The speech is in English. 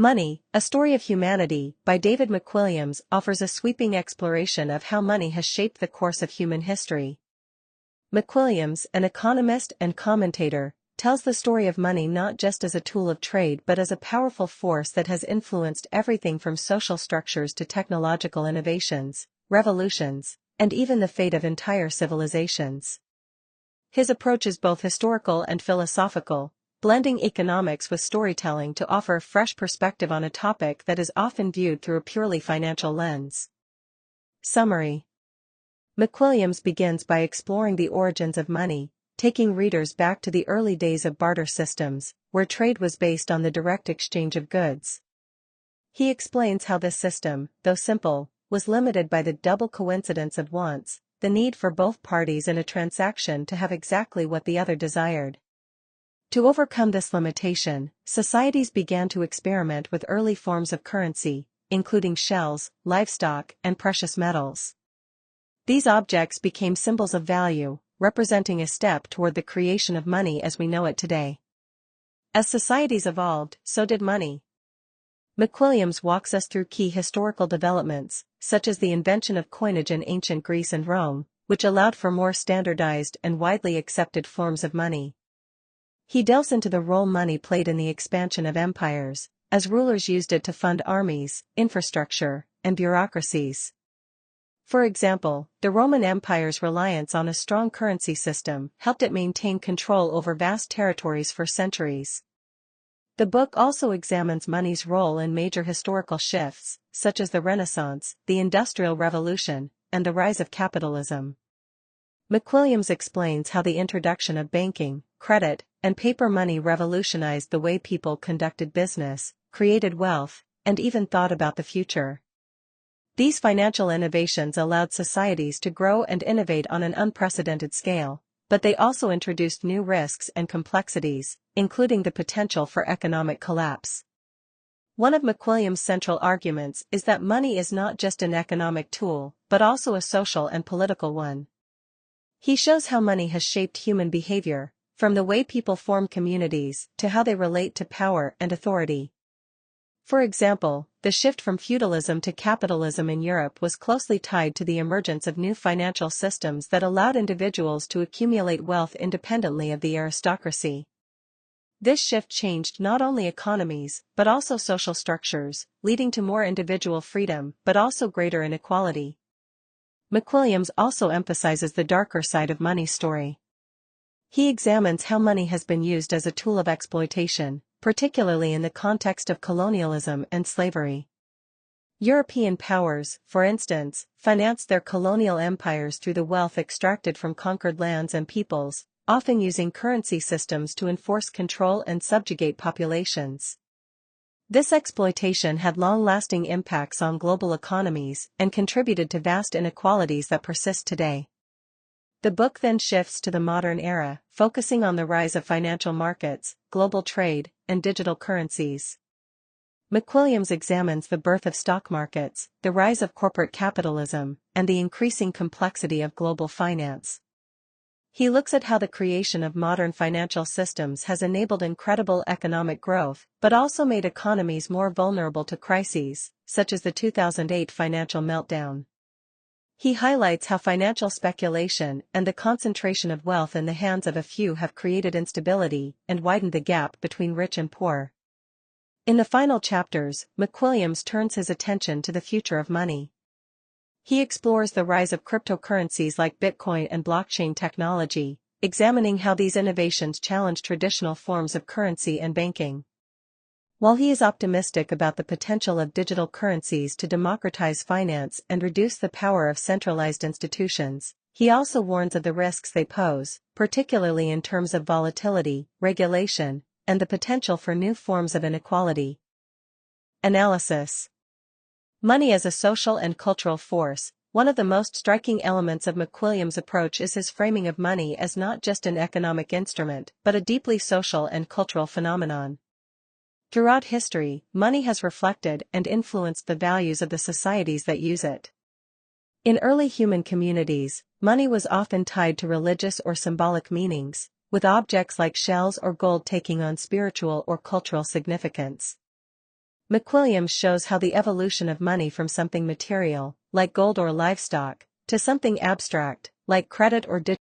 Money, A Story of Humanity, by David McWilliams, offers a sweeping exploration of how money has shaped the course of human history. McWilliams, an economist and commentator, tells the story of money not just as a tool of trade but as a powerful force that has influenced everything from social structures to technological innovations, revolutions, and even the fate of entire civilizations. His approach is both historical and philosophical, blending economics with storytelling to offer a fresh perspective on a topic that is often viewed through a purely financial lens. Summary: McWilliams begins by exploring the origins of money, taking readers back to the early days of barter systems, where trade was based on the direct exchange of goods. He explains how this system, though simple, was limited by the double coincidence of wants, the need for both parties in a transaction to have exactly what the other desired. To overcome this limitation, societies began to experiment with early forms of currency, including shells, livestock, and precious metals. These objects became symbols of value, representing a step toward the creation of money as we know it today. As societies evolved, so did money. McWilliams walks us through key historical developments, such as the invention of coinage in ancient Greece and Rome, which allowed for more standardized and widely accepted forms of money. He delves into the role money played in the expansion of empires, as rulers used it to fund armies, infrastructure, and bureaucracies. For example, the Roman Empire's reliance on a strong currency system helped it maintain control over vast territories for centuries. The book also examines money's role in major historical shifts, such as the Renaissance, the Industrial Revolution, and the rise of capitalism. McWilliams explains how the introduction of banking, credit, and paper money revolutionized the way people conducted business, created wealth, and even thought about the future. These financial innovations allowed societies to grow and innovate on an unprecedented scale, but they also introduced new risks and complexities, including the potential for economic collapse. One of McWilliams' central arguments is that money is not just an economic tool, but also a social and political one. He shows how money has shaped human behavior, from the way people form communities to how they relate to power and authority. For example, the shift from feudalism to capitalism in Europe was closely tied to the emergence of new financial systems that allowed individuals to accumulate wealth independently of the aristocracy. This shift changed not only economies but also social structures, leading to more individual freedom but also greater inequality. McWilliams also emphasizes the darker side of money's story. He examines how money has been used as a tool of exploitation, particularly in the context of colonialism and slavery. European powers, for instance, financed their colonial empires through the wealth extracted from conquered lands and peoples, often using currency systems to enforce control and subjugate populations. This exploitation had long-lasting impacts on global economies and contributed to vast inequalities that persist today. The book then shifts to the modern era, focusing on the rise of financial markets, global trade, and digital currencies. McWilliams examines the birth of stock markets, the rise of corporate capitalism, and the increasing complexity of global finance. He looks at how the creation of modern financial systems has enabled incredible economic growth, but also made economies more vulnerable to crises, such as the 2008 financial meltdown. He highlights how financial speculation and the concentration of wealth in the hands of a few have created instability and widened the gap between rich and poor. In the final chapters, McWilliams turns his attention to the future of money. He explores the rise of cryptocurrencies like Bitcoin and blockchain technology, examining how these innovations challenge traditional forms of currency and banking. While he is optimistic about the potential of digital currencies to democratize finance and reduce the power of centralized institutions, he also warns of the risks they pose, particularly in terms of volatility, regulation, and the potential for new forms of inequality. Analysis: Money as a social and cultural force. One of the most striking elements of McWilliams' approach is his framing of money as not just an economic instrument, but a deeply social and cultural phenomenon. Throughout history, money has reflected and influenced the values of the societies that use it. In early human communities, money was often tied to religious or symbolic meanings, with objects like shells or gold taking on spiritual or cultural significance. McWilliams shows how the evolution of money from something material, like gold or livestock, to something abstract, like credit or digital